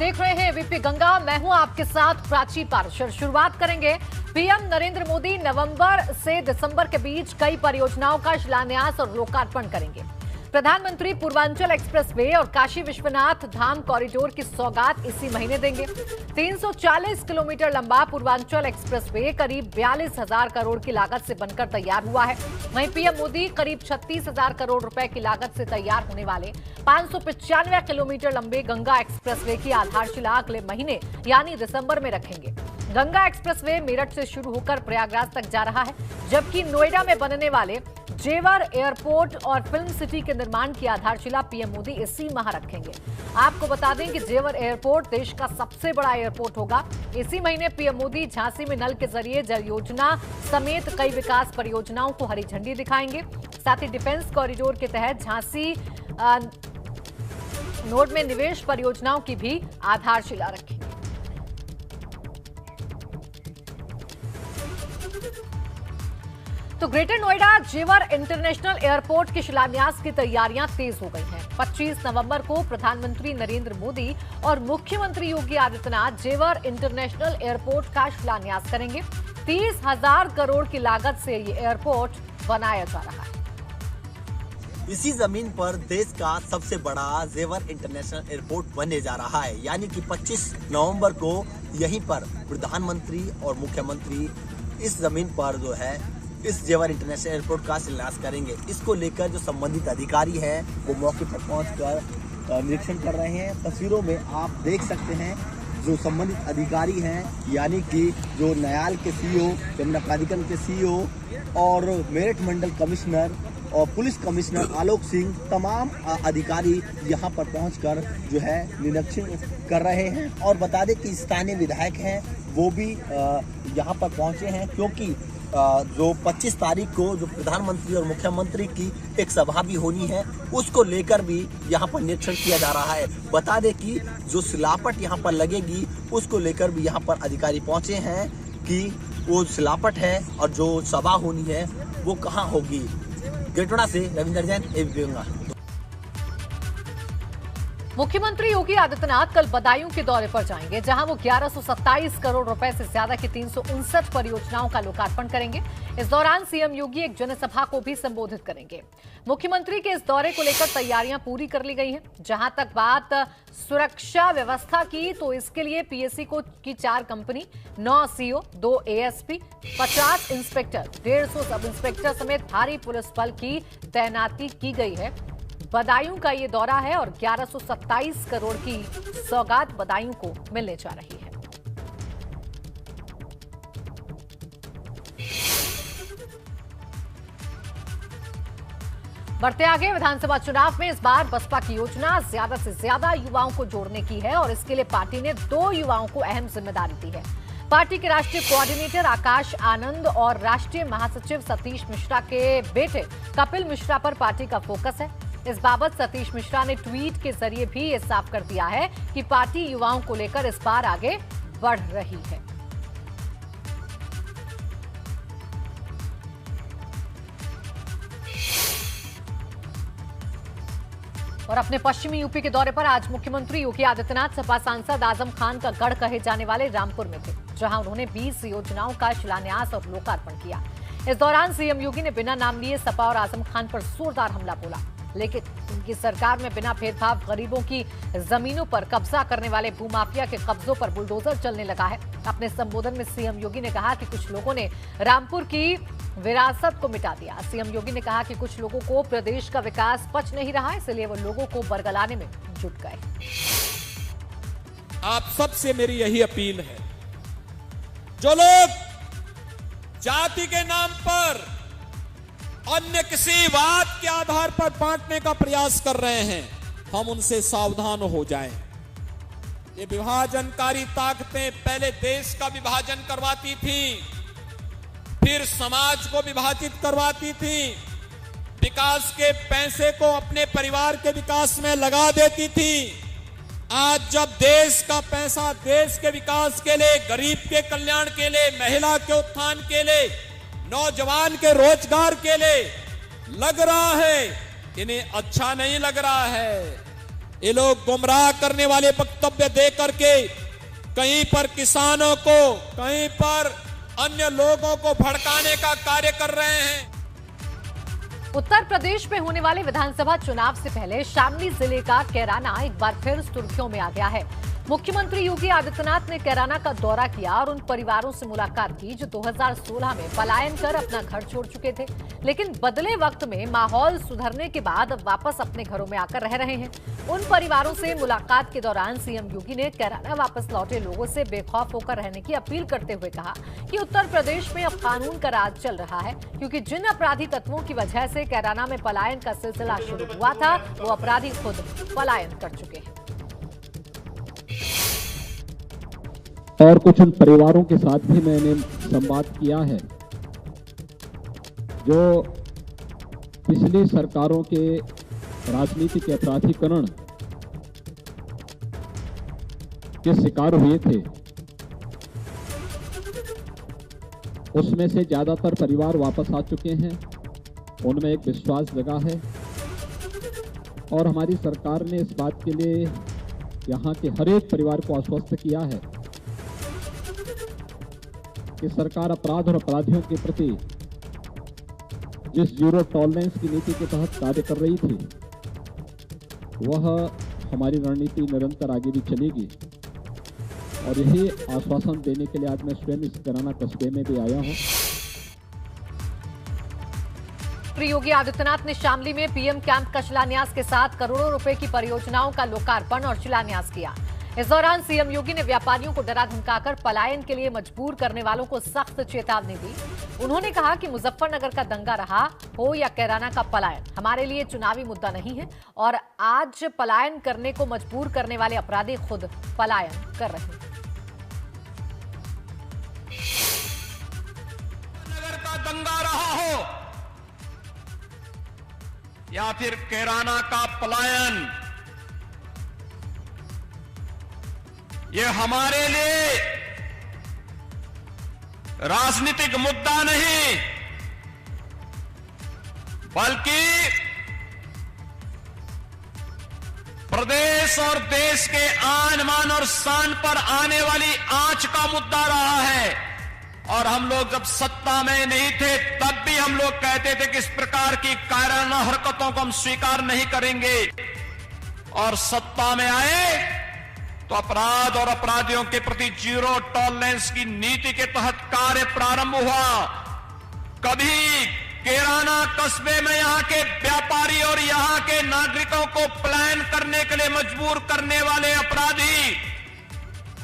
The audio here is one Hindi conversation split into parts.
देख रहे हैं वीपी गंगा। मैं हूं आपके साथ प्राची पारशर। शुरुआत करेंगे। पीएम नरेंद्र मोदी नवंबर से दिसंबर के बीच कई परियोजनाओं का शिलान्यास और लोकार्पण करेंगे। प्रधानमंत्री पूर्वांचल एक्सप्रेसवे और काशी विश्वनाथ धाम कॉरिडोर की सौगात इसी महीने देंगे। 340 किलोमीटर लंबा पूर्वांचल एक्सप्रेसवे करीब 42,000 करोड़ की लागत से बनकर तैयार हुआ है। वहीं पीएम मोदी करीब 36,000 करोड़ रुपए की लागत से तैयार होने वाले 595 किलोमीटर लंबे गंगा एक्सप्रेसवे की आधारशिला अगले महीने यानी दिसंबर में रखेंगे। गंगा एक्सप्रेसवे मेरठ से शुरू होकर प्रयागराज तक जा रहा है, जबकि नोएडा में बनने वाले जेवर एयरपोर्ट और फिल्म सिटी के निर्माण की आधारशिला पीएम मोदी इसी माह रखेंगे। आपको बता दें कि जेवर एयरपोर्ट देश का सबसे बड़ा एयरपोर्ट होगा। इसी महीने पीएम मोदी झांसी में नल के जरिए जल योजना समेत कई विकास परियोजनाओं को हरी झंडी दिखाएंगे। साथ ही डिफेंस कॉरिडोर के तहत झांसी नोड में निवेश परियोजनाओं की भी आधारशिला रखेंगे। तो ग्रेटर नोएडा जेवर इंटरनेशनल एयरपोर्ट के शिलान्यास की तैयारियां तेज हो गई हैं। 25 नवंबर को प्रधानमंत्री नरेंद्र मोदी और मुख्यमंत्री योगी आदित्यनाथ जेवर इंटरनेशनल एयरपोर्ट का शिलान्यास करेंगे। 30,000 करोड़ की लागत से ये एयरपोर्ट बनाया जा रहा है। इसी जमीन पर देश का सबसे बड़ा जेवर इंटरनेशनल एयरपोर्ट बनने जा रहा है, यानी कि 25 नवंबर को यहीं पर प्रधानमंत्री और मुख्यमंत्री इस जमीन पर जो है इस जेवर इंटरनेशनल एयरपोर्ट का शिलान्यास करेंगे। इसको लेकर जो संबंधित अधिकारी हैं वो मौके पर पहुंचकर निरीक्षण कर रहे हैं। तस्वीरों में आप देख सकते हैं जो संबंधित अधिकारी हैं, यानी कि जो नयाल के सीईओ, यमुना प्राधिकरण के सीईओ और मेरठ मंडल कमिश्नर और पुलिस कमिश्नर आलोक सिंह, तमाम अधिकारी यहां पर पहुंचकर जो है निरीक्षण कर रहे हैं। और बता दें कि स्थानीय विधायक हैं वो भी यहां पर पहुंचे हैं, क्योंकि जो 25 तारीख को जो प्रधानमंत्री और मुख्यमंत्री की एक सभा भी होनी है, उसको लेकर भी यहाँ पर निरीक्षण किया जा रहा है। बता दें कि जो सिलापट यहाँ पर लगेगी उसको लेकर भी यहाँ पर अधिकारी पहुँचे हैं कि वो सिलापट है और जो सभा होनी है वो कहाँ होगी। गेटोड़ा से रविंदर जैन, एबीपी गंगा। मुख्यमंत्री योगी आदित्यनाथ कल बदायूं के दौरे पर जाएंगे, जहां वो 1127 करोड़ रुपए से ज्यादा की 359 परियोजनाओं का लोकार्पण करेंगे। इस दौरान सीएम योगी एक जनसभा को भी संबोधित करेंगे। मुख्यमंत्री के इस दौरे को लेकर तैयारियां पूरी कर ली गई हैं। जहां तक बात सुरक्षा व्यवस्था की, तो इसके लिए पीएससी की 4 company, 9 CO, 2 ASP, 50 inspector, 150 sub inspector समेत भारी पुलिस बल की तैनाती की गई है। बदायूं का ये दौरा है और 1127 करोड़ की सौगात बदायूं को मिलने जा रही है। बढ़ते आगे, विधानसभा चुनाव में इस बार बसपा की योजना ज्यादा से ज्यादा युवाओं को जोड़ने की है और इसके लिए पार्टी ने 2 युवाओं को अहम जिम्मेदारी दी है। पार्टी के राष्ट्रीय कोऑर्डिनेटर आकाश आनंद और राष्ट्रीय महासचिव सतीश मिश्रा के बेटे कपिल मिश्रा पर पार्टी का फोकस है। इस बाबत सतीश मिश्रा ने ट्वीट के जरिए भी ये साफ कर दिया है कि पार्टी युवाओं को लेकर इस बार आगे बढ़ रही है। और अपने पश्चिमी यूपी के दौरे पर आज मुख्यमंत्री योगी आदित्यनाथ सपा सांसद आजम खान का गढ़ कहे जाने वाले रामपुर में थे, जहां उन्होंने 20 योजनाओं का शिलान्यास और लोकार्पण किया। इस दौरान सीएम योगी ने बिना नाम लिए सपा और आजम खान पर जोरदार हमला बोला, लेकिन उनकी सरकार में बिना भेदभाव गरीबों की जमीनों पर कब्जा करने वाले भूमाफिया के कब्जों पर बुलडोजर चलने लगा है। अपने संबोधन में सीएम योगी ने कहा कि कुछ लोगों ने रामपुर की विरासत को मिटा दिया। सीएम योगी ने कहा कि कुछ लोगों को प्रदेश का विकास पच नहीं रहा, इसलिए वो लोगों को बरगलाने में जुट गए। आप सबसे मेरी यही अपील है, जो लोग जाति के नाम पर अन्य किसी बात के आधार पर बांटने का प्रयास कर रहे हैं, हम उनसे सावधान हो जाएं। ये विभाजनकारी ताकतें पहले देश का विभाजन करवाती थी, फिर समाज को विभाजित करवाती थी, विकास के पैसे को अपने परिवार के विकास में लगा देती थी। आज जब देश का पैसा देश के विकास के लिए, गरीब के कल्याण के लिए, महिला के उत्थान के लिए, नौजवान के रोजगार के लिए लग रहा है, इन्हें अच्छा नहीं लग रहा है। ये लोग गुमराह करने वाले वक्तव्य दे करके कहीं पर किसानों को, कहीं पर अन्य लोगों को भड़काने का कार्य कर रहे हैं। उत्तर प्रदेश में होने वाले विधानसभा चुनाव से पहले शामली जिले का कैराना एक बार फिर सुर्खियों में आ गया है। मुख्यमंत्री योगी आदित्यनाथ ने कैराना का दौरा किया और उन परिवारों से मुलाकात की जो 2016 में पलायन कर अपना घर छोड़ चुके थे, लेकिन बदले वक्त में माहौल सुधरने के बाद अब वापस अपने घरों में आकर रह रहे हैं। उन परिवारों से मुलाकात के दौरान सीएम योगी ने कैराना वापस लौटे लोगों से बेखौफ होकर रहने की अपील करते हुए कहा कि उत्तर प्रदेश में अब कानून का राज चल रहा है, क्योंकि जिन अपराधी तत्वों की वजह से कैराना में पलायन का सिलसिला शुरू हुआ था वो अपराधी खुद पलायन कर चुके हैं। और कुछ उन परिवारों के साथ भी मैंने संवाद किया है जो पिछली सरकारों के राजनीतिक अपराधीकरण के शिकार हुए थे। उसमें से ज्यादातर परिवार वापस आ चुके हैं, उनमें एक विश्वास जगा है और हमारी सरकार ने इस बात के लिए यहाँ के हर एक परिवार को आश्वस्त किया है कि सरकार अपराध और अपराधियों के प्रति जिस जीरो टॉलरेंस की नीति के तहत कार्य कर रही थी वह हमारी रणनीति निरंतर आगे भी चलेगी। और यही आश्वासन देने के लिए आज मैं स्वयं इस कैराना कस्बे में भी आया हूं। योगी आदित्यनाथ ने शामली में पीएम कैंप का शिलान्यास के साथ करोड़ों रुपए की परियोजनाओं का लोकार्पण और शिलान्यास किया। इस दौरान सीएम योगी ने व्यापारियों को डरा धमकाकर पलायन के लिए मजबूर करने वालों को सख्त चेतावनी दी। उन्होंने कहा कि मुजफ्फरनगर का दंगा रहा हो या कैराना का पलायन, हमारे लिए चुनावी मुद्दा नहीं है और आज पलायन करने को मजबूर करने वाले अपराधी खुद पलायन कर रहे हैं। नगर का दंगा रहा हो या फिर कैराना का पलायन, ये हमारे लिए राजनीतिक मुद्दा नहीं बल्कि प्रदेश और देश के आन मान और शान पर आने वाली आंच का मुद्दा रहा है। और हम लोग जब सत्ता में नहीं थे तब भी हम लोग कहते थे कि इस प्रकार की कायराना हरकतों को हम स्वीकार नहीं करेंगे, और सत्ता में आए तो अपराध और अपराधियों के प्रति जीरो टॉलरेंस की नीति के तहत कार्य प्रारंभ हुआ। कभी कैराना कस्बे में यहां के व्यापारी और यहां के नागरिकों को पलायन करने के लिए मजबूर करने वाले अपराधी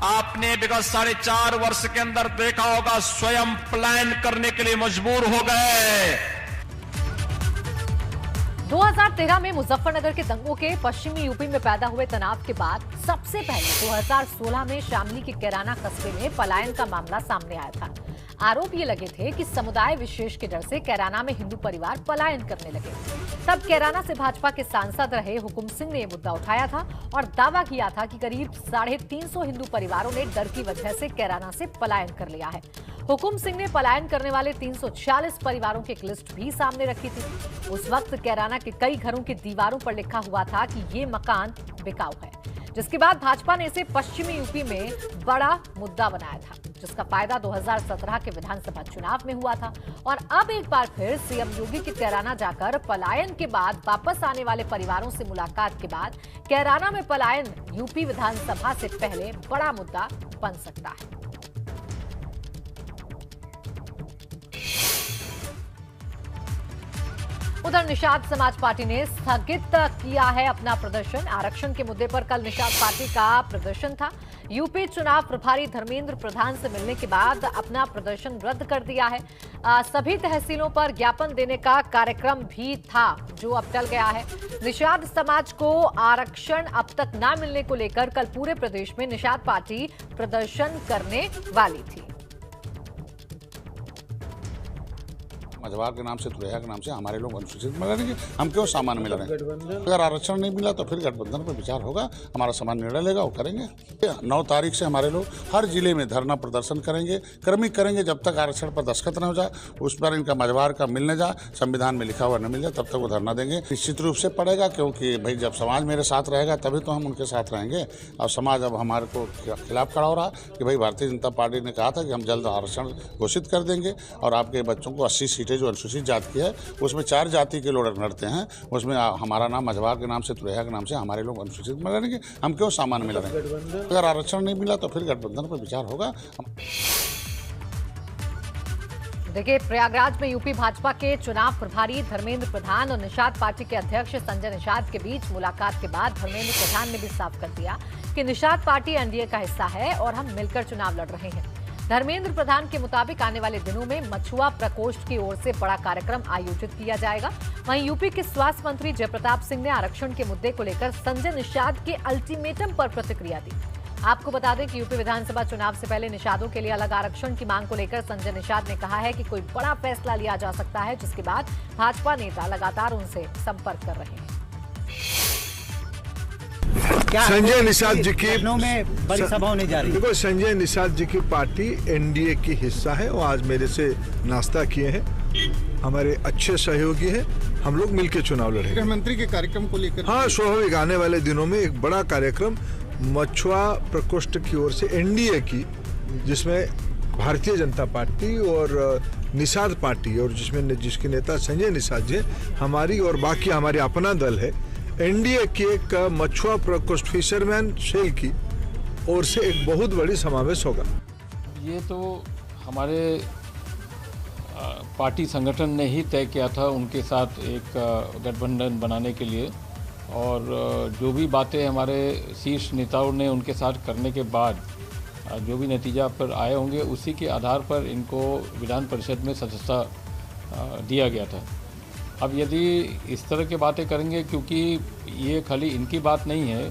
आपने विगत 4.5 वर्ष के अंदर देखा होगा स्वयं पलायन करने के लिए मजबूर हो गए। 2013 में मुजफ्फरनगर के दंगों के पश्चिमी यूपी में पैदा हुए तनाव के बाद सबसे पहले 2016 में शामली के कैराना कस्बे में पलायन का मामला सामने आया था। आरोप ये लगे थे कि समुदाय विशेष के डर से कैराना में हिंदू परिवार पलायन करने लगे। तब कैराना से भाजपा के सांसद रहे हुकुम सिंह ने यह मुद्दा उठाया था और दावा किया था कि करीब 350 हिंदू परिवारों ने डर की वजह से कैराना से पलायन कर लिया है। हुकुम सिंह ने पलायन करने वाले 346 परिवारों की एक लिस्ट भी सामने रखी थी। उस वक्त कैराना के कई घरों की दीवारों पर लिखा हुआ था कि ये मकान बिकाऊ है, जिसके बाद भाजपा ने इसे पश्चिमी यूपी में बड़ा मुद्दा बनाया था, जिसका फायदा 2017 के विधानसभा चुनाव में हुआ था। और अब एक बार फिर सीएम योगी के कैराना जाकर पलायन के बाद वापस आने वाले परिवारों से मुलाकात के बाद कैराना में पलायन यूपी विधानसभा से पहले बड़ा मुद्दा बन सकता है। उधर निषाद समाज पार्टी ने स्थगित किया है अपना प्रदर्शन। आरक्षण के मुद्दे पर कल निषाद पार्टी का प्रदर्शन था। यूपी चुनाव प्रभारी धर्मेंद्र प्रधान से मिलने के बाद अपना प्रदर्शन रद्द कर दिया है। सभी तहसीलों पर ज्ञापन देने का कार्यक्रम भी था जो अब टल गया है। निषाद समाज को आरक्षण अब तक न मिलने को लेकर कल पूरे प्रदेश में निषाद पार्टी प्रदर्शन करने वाली थी। मझवार के नाम से, तुरैया के नाम से हमारे लोग अनुसूचित में लड़ेंगे। हम क्यों सामान्य में लड़ेंगे? अगर आरक्षण नहीं मिला तो फिर गठबंधन पर विचार होगा, हमारा सामान्य निर्णय लेगा, वो करेंगे। 9 तारीख से हमारे लोग हर जिले में धरना प्रदर्शन करेंगे, क्रमिक करेंगे, जब तक आरक्षण पर दस्तखत न हो जाए, उस पर इनका मझवार का मिलने जाए, संविधान में लिखा हुआ न मिल जाए, तब तक वो धरना देंगे। निश्चित रूप से पड़ेगा, क्योंकि भाई जब समाज मेरे साथ रहेगा तभी तो हम उनके साथ रहेंगे। और समाज अब हमारे को खिलाफ खड़ा हो रहा कि भाई भारतीय जनता पार्टी ने कहा था कि हम जल्द आरक्षण घोषित कर देंगे और आपके बच्चों को 80 सीटें जो अनुसूचित जाति की है उसमें 4 जाति के लोग लड़ते हैं, उसमें हमारा नाम मझवार के नाम से, तुरैया के नाम से हमारे लोग अनुसूचित में लड़ेंगे। हम क्यों सामान्य में लड़ेंगे? अगर आरक्षण नहीं मिला तो फिर गठबंधन पर विचार होगा। देखिए, प्रयागराज में यूपी भाजपा के चुनाव प्रभारी धर्मेंद्र प्रधान और निषाद पार्टी के अध्यक्ष संजय निषाद के बीच मुलाकात के बाद धर्मेंद्र प्रधान ने भी साफ कर दिया कि निषाद पार्टी एनडीए का हिस्सा है और हम मिलकर चुनाव लड़ रहे हैं। धर्मेंद्र प्रधान के मुताबिक आने वाले दिनों में मछुआ प्रकोष्ठ की ओर से बड़ा कार्यक्रम आयोजित किया जाएगा। वहीं यूपी के स्वास्थ्य मंत्री जयप्रताप सिंह ने आरक्षण के मुद्दे को लेकर संजय निषाद के अल्टीमेटम पर प्रतिक्रिया दी। आपको बता दें कि यूपी विधानसभा चुनाव से पहले निषादों के लिए अलग आरक्षण की मांग को लेकर संजय निषाद ने कहा है कि कोई बड़ा फैसला लिया जा सकता है, जिसके बाद भाजपा नेता लगातार उनसे संपर्क कर रहे हैं। संजय निषाद जी की में बड़ी सभा होने जा रही है। देखो, संजय निषाद जी की पार्टी एनडीए की हिस्सा है। वो आज मेरे से नाश्ता किए हैं, हमारे अच्छे सहयोगी हैं, हम लोग मिलकर चुनाव लड़ेंगे। गृहमंत्री के कार्यक्रम को लेकर हाँ, स्वाभाविक आने वाले दिनों में एक बड़ा कार्यक्रम मछुआ प्रकोष्ठ की ओर से एनडीए की, जिसमें भारतीय जनता पार्टी और निषाद पार्टी और जिसके नेता संजय निषाद जी, हमारी और बाकी हमारे अपना दल है, एनडीए के एक मछुआ प्रकोष्ठ फिशरमैन सेल की ओर से एक बहुत बड़ी समावेश होगा। ये तो हमारे पार्टी संगठन ने ही तय किया था उनके साथ एक गठबंधन बनाने के लिए, और जो भी बातें हमारे शीर्ष नेताओं ने उनके साथ करने के बाद जो भी नतीजा पर आए होंगे, उसी के आधार पर इनको विधान परिषद में सदस्यता दिया गया था। अब यदि इस तरह की बातें करेंगे, क्योंकि ये खाली इनकी बात नहीं है,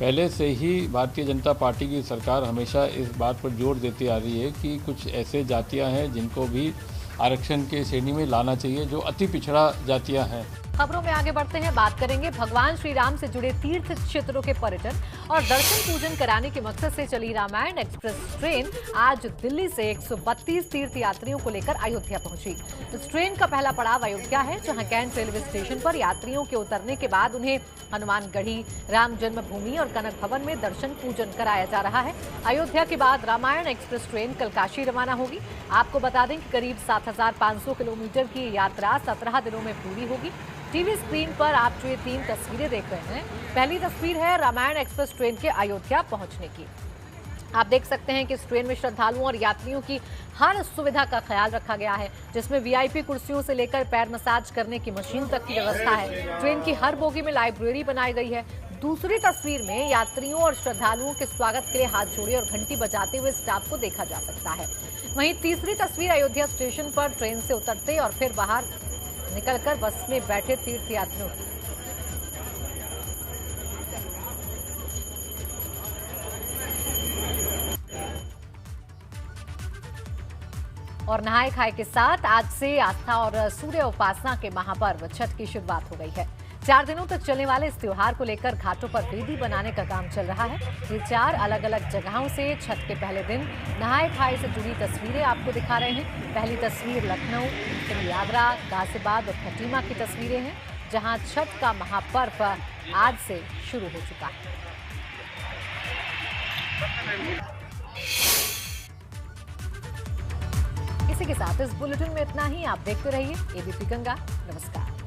पहले से ही भारतीय जनता पार्टी की सरकार हमेशा इस बात पर जोर देती आ रही है कि कुछ ऐसे जातियां हैं जिनको भी आरक्षण के श्रेणी में लाना चाहिए, जो अति पिछड़ा जातियां हैं। खबरों में आगे बढ़ते हैं, बात करेंगे भगवान श्री राम से जुड़े तीर्थ क्षेत्रों के पर्यटन और दर्शन पूजन कराने के मकसद से चली रामायण एक्सप्रेस ट्रेन आज दिल्ली से 132 तीर्थ यात्रियों को लेकर अयोध्या पहुंची। इस ट्रेन का पहला पड़ाव अयोध्या है, जहां कैंट रेलवे स्टेशन पर यात्रियों के उतरने के बाद उन्हें हनुमानगढ़ी, राम जन्मभूमि और कनक भवन में दर्शन पूजन कराया जा रहा है। अयोध्या के बाद रामायण एक्सप्रेस ट्रेन कल काशी रवाना होगी। आपको बता दें कि करीब 7,500 किलोमीटर की यात्रा 17 दिनों में पूरी होगी। टीवी स्क्रीन पर आप जो ये 3 तस्वीरें देख रहे हैं, पहली तस्वीर है रामायण एक्सप्रेस ट्रेन के अयोध्या पहुंचने की। आप देख सकते हैं कि इस ट्रेन में श्रद्धालुओं और यात्रियों की हर सुविधा का ख्याल रखा गया है, जिसमें वीआईपी कुर्सियों से लेकर पैर मसाज करने की मशीन तक की व्यवस्था है। ट्रेन की हर बोगी में लाइब्रेरी बनाई गई है। दूसरी तस्वीर में यात्रियों और श्रद्धालुओं के स्वागत के लिए हाथ जोड़े और घंटी बजाते हुए स्टाफ को देखा जा सकता है। वहीं तीसरी तस्वीर अयोध्या स्टेशन पर ट्रेन से उतरते और फिर बाहर निकलकर बस में बैठे तीर्थयात्रियों की। और नहाए खाए के साथ आज से आस्था और सूर्य उपासना के महापर्व छठ की शुरुआत हो गई है। 4 दिनों तक चलने वाले इस त्योहार को लेकर घाटों पर वेदी बनाने का काम चल रहा है। ये 4 अलग अलग जगहों से छठ के पहले दिन नहाए खाए से जुड़ी तस्वीरें आपको दिखा रहे हैं। पहली तस्वीर लखनऊ, फिर आगरा, गाजियाबाद और खटीमा की तस्वीरें हैं, जहां छठ का महापर्व आज से शुरू हो चुका है। इसी के साथ इस बुलेटिन में इतना ही। आप देखते रहिए एबीपी गंगा। नमस्कार।